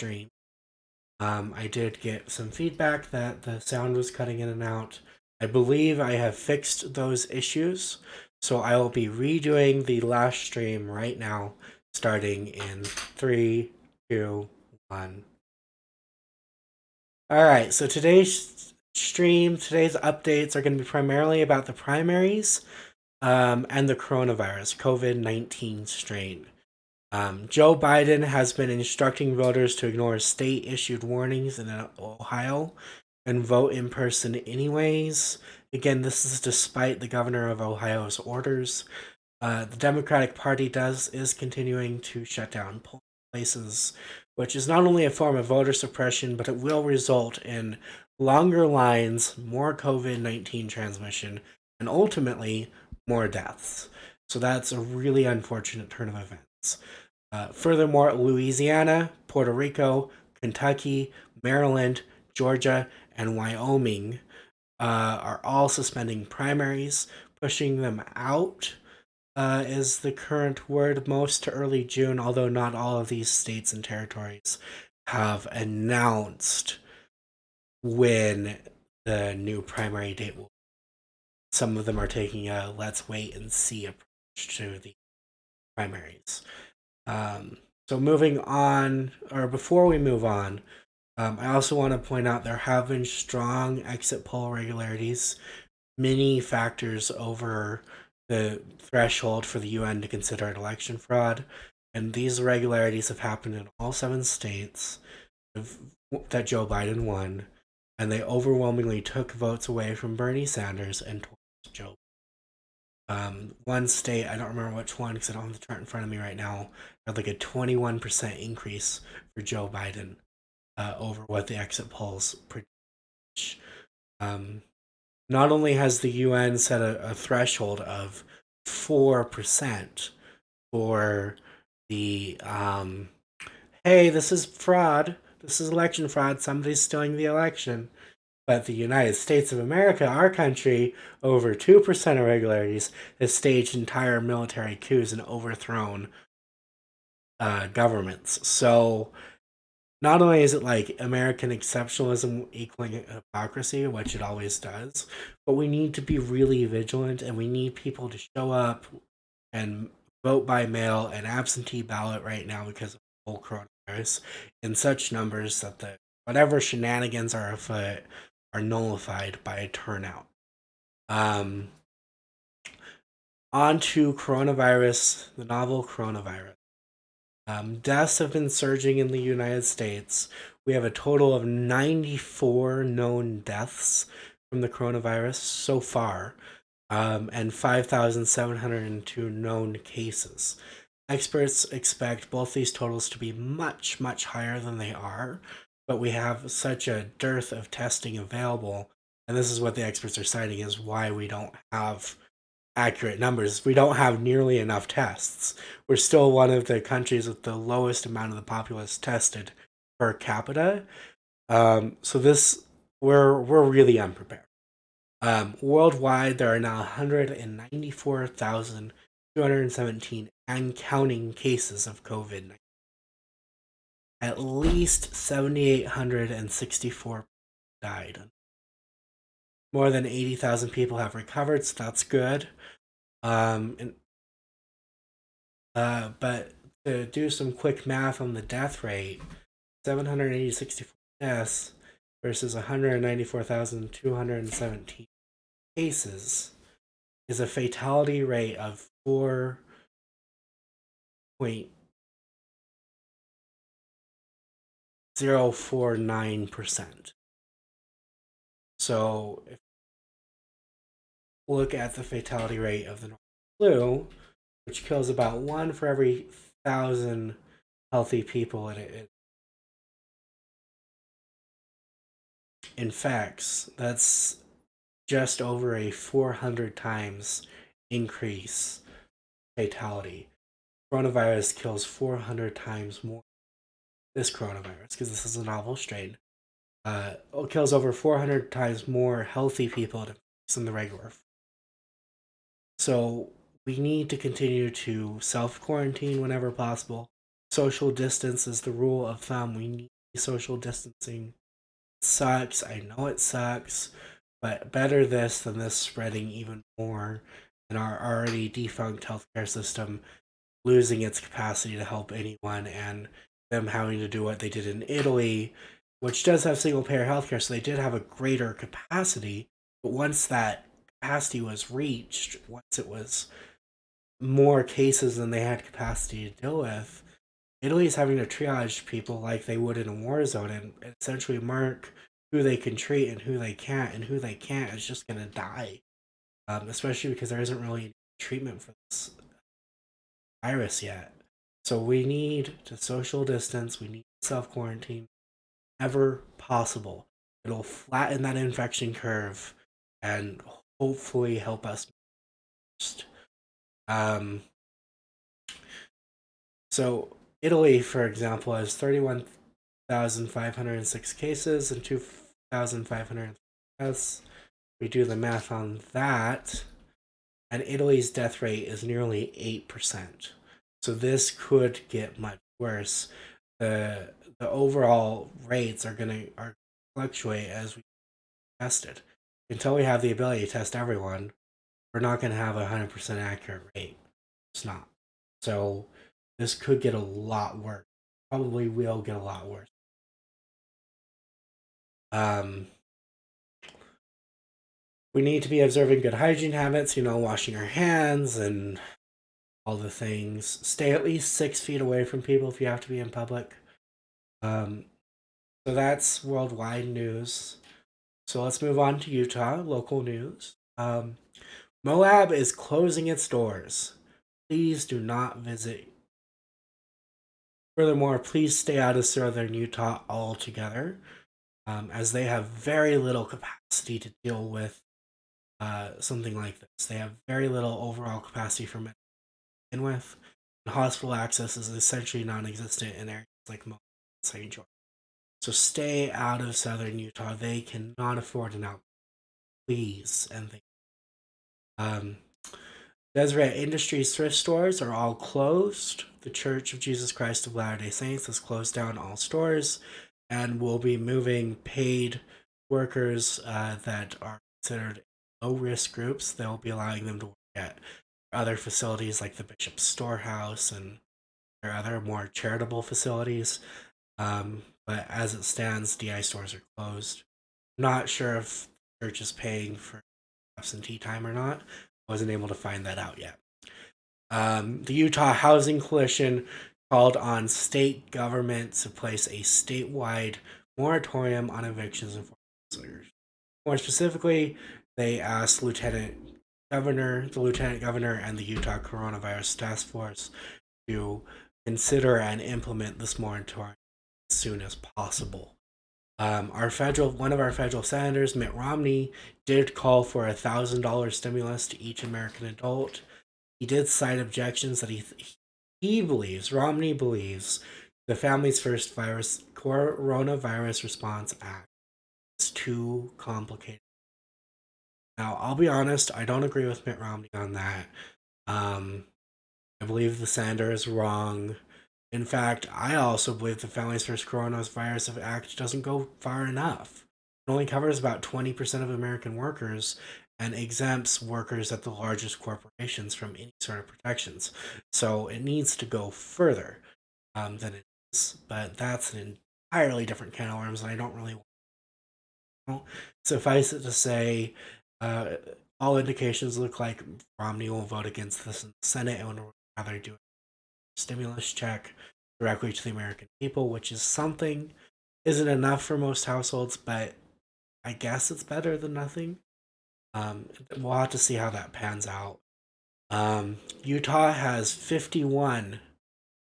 stream. I did get some feedback that the sound was cutting in and out. I believe I have fixed those issues, so I will be redoing the last stream right now, starting in 3, 2, 1. Alright, so today's updates are going to be primarily about the primaries and the coronavirus, COVID-19 strain. Joe Biden has been instructing voters to ignore state-issued warnings in Ohio and vote in person anyways. Again, this is despite the governor of Ohio's orders. The Democratic Party is continuing to shut down polling places, which is not only a form of voter suppression, but it will result in longer lines, more COVID-19 transmission, and ultimately more deaths. So that's a really unfortunate turn of events. Furthermore, Louisiana, Puerto Rico, Kentucky, Maryland, Georgia, and Wyoming are all suspending primaries, pushing them out is the current word, most to early June, although not all of these states and territories have announced when the new primary date will. Some of them are taking a let's wait and see approach to the primaries. So moving on, or before we move on, I also want to point out there have been strong exit poll regularities, many factors over the threshold for the UN to consider it election fraud, and these irregularities have happened in all 7 states that Joe Biden won, and they overwhelmingly took votes away from Bernie Sanders and towards Joe. One state, I don't remember which one because I don't have the chart in front of me right now, had like a 21% increase for Joe Biden over what the exit polls predict. Not only has the UN set a threshold of 4% for the, hey, this is fraud, this is election fraud, somebody's stealing the election. But the United States of America, our country, over 2% irregularities, has staged entire military coups and overthrown governments. So not only is it like American exceptionalism equaling hypocrisy, which it always does, but we need to be really vigilant and we need people to show up and vote by mail and absentee ballot right now because of the whole coronavirus in such numbers that the whatever shenanigans are afoot are nullified by a turnout. On to coronavirus, the novel coronavirus. Deaths have been surging in the United States. We have a total of 94 known deaths from the coronavirus so far, and 5,702 known cases. Experts expect both these totals to be much, much higher than they are, but we have such a dearth of testing available, and this is what the experts are citing is why we don't have accurate numbers. We don't have nearly enough tests. We're still one of the countries with the lowest amount of the populace tested per capita. So this we're really unprepared. Worldwide, there are now 194,217 and counting cases of COVID-19. At least 7,864 died. More than 80,000 people have recovered, so that's good. But to do some quick math on the death rate, 764 deaths versus 194,217 cases is a fatality rate of 4.049%. So if we look at the fatality rate of the normal flu, which kills about 1 for every 1,000 healthy people it infects, that's just over a 400 times increase fatality. Coronavirus kills 400 times more. This coronavirus, because this is a novel strain, kills over 400 times more healthy people than the regular. So we need to continue to self-quarantine whenever possible. social distance is the rule of thumb. We need social distancing. It sucks. I know it sucks, but better this than this spreading even more in our already defunct healthcare system, losing its capacity to help anyone, and them having to do what they did in Italy, which does have single payer healthcare, so they did have a greater capacity. But once that capacity was reached, once it was more cases than they had capacity to deal with, Italy's having to triage people like they would in a war zone and essentially mark who they can treat and who they can't, and who they can't is just going to die. Especially because there isn't really treatment for this virus yet. So we need to social distance, we need self quarantine ever possible. It'll flatten that infection curve and hopefully help us first. Um, so Italy, for example, has 31,506 cases and 2,500 deaths. We do the math on that, and Italy's death rate is nearly 8%. So this could get much worse. The overall rates are fluctuate as we tested. Until we have the ability to test everyone, we're not gonna have a 100% accurate rate. It's not. So this could get a lot worse. Probably will get a lot worse. Um, we need to be observing good hygiene habits, washing our hands and all the things. Stay at least 6 feet away from people if you have to be in public. Um, so that's worldwide news. So let's move on to Utah, local news. Moab is closing its doors. Please do not visit. Furthermore, please stay out of southern Utah altogether, as they have very little capacity to deal with something like this. They have very little overall capacity for men to begin with. And hospital access is essentially non existent in areas like Moab and St. George. So stay out of southern Utah. They cannot afford an outbreak. Please. And Deseret Industries thrift stores are all closed. The Church of Jesus Christ of Latter-day Saints has closed down all stores and will be moving paid workers that are considered low-risk groups. They'll be allowing them to work at other facilities like the Bishop's Storehouse and their other more charitable facilities. But as it stands, DI stores are closed. Not sure if the church is paying for absentee time or not. Wasn't able to find that out yet. The Utah Housing Coalition called on state government to place a statewide moratorium on evictions and foreclosures. More specifically, they asked the Lieutenant Governor, and the Utah Coronavirus Task Force to consider and implement this moratorium as soon as possible. One of our federal senators, Mitt Romney, did call for $1,000 stimulus to each American adult. He did cite objections that Romney believes, the Families First Coronavirus Response Act is too complicated. Now, I'll be honest, I don't agree with Mitt Romney on that. I believe the senator is wrong. In fact, I also believe the Families First Coronavirus Act doesn't go far enough. It only covers about 20% of American workers and exempts workers at the largest corporations from any sort of protections. So it needs to go further than it is. But that's an entirely different can of worms, and I don't really want to. Suffice it to say, uh, all indications look like Romney will vote against this in the Senate and would rather do stimulus check directly to the American people, which is something. Isn't enough for most households, but I guess it's better than nothing. We'll have to see how that pans out. Utah has 51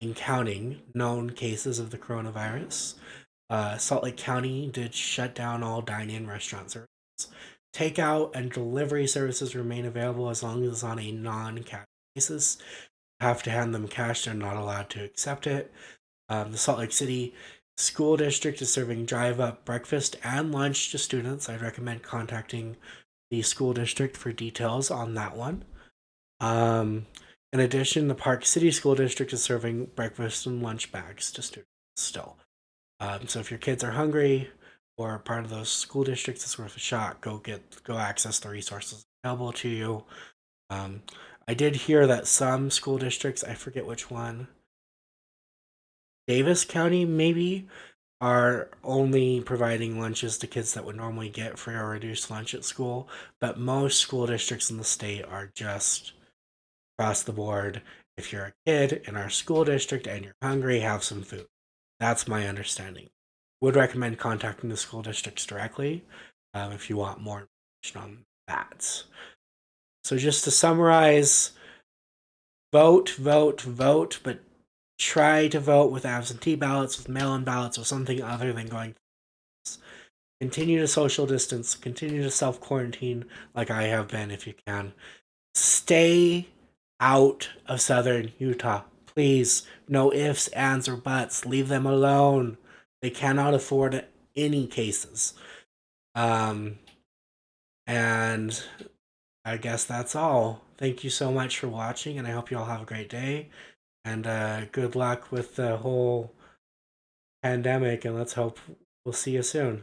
in counting known cases of the coronavirus. Salt Lake County did shut down all dine-in restaurant services. Takeout and delivery services remain available as long as it's on a non-cash basis. Have to hand them cash, they're not allowed to accept it. The Salt Lake City School District is serving drive-up breakfast and lunch to students. I'd recommend contacting the school district for details on that one. In addition, the Park City School District is serving breakfast and lunch bags to students still. So if your kids are hungry or part of those school districts, it's worth a shot. Go access the resources available to you. Um, I did hear that some school districts, I forget which one, Davis County maybe, are only providing lunches to kids that would normally get free or reduced lunch at school. But most school districts in the state are just across the board. If you're a kid in our school district and you're hungry, have some food. That's my understanding. Would recommend contacting the school districts directly if you want more information on that. So, just to summarize, vote, vote, vote, but try to vote with absentee ballots, with mail in ballots, or something other than going. Continue to social distance, continue to self quarantine like I have been if you can. Stay out of southern Utah. Please, no ifs, ands, or buts. Leave them alone. They cannot afford any cases. Um, and I guess that's all. Thank you so much for watching, and I hope you all have a great day. And good luck with the whole pandemic, and let's hope we'll see you soon.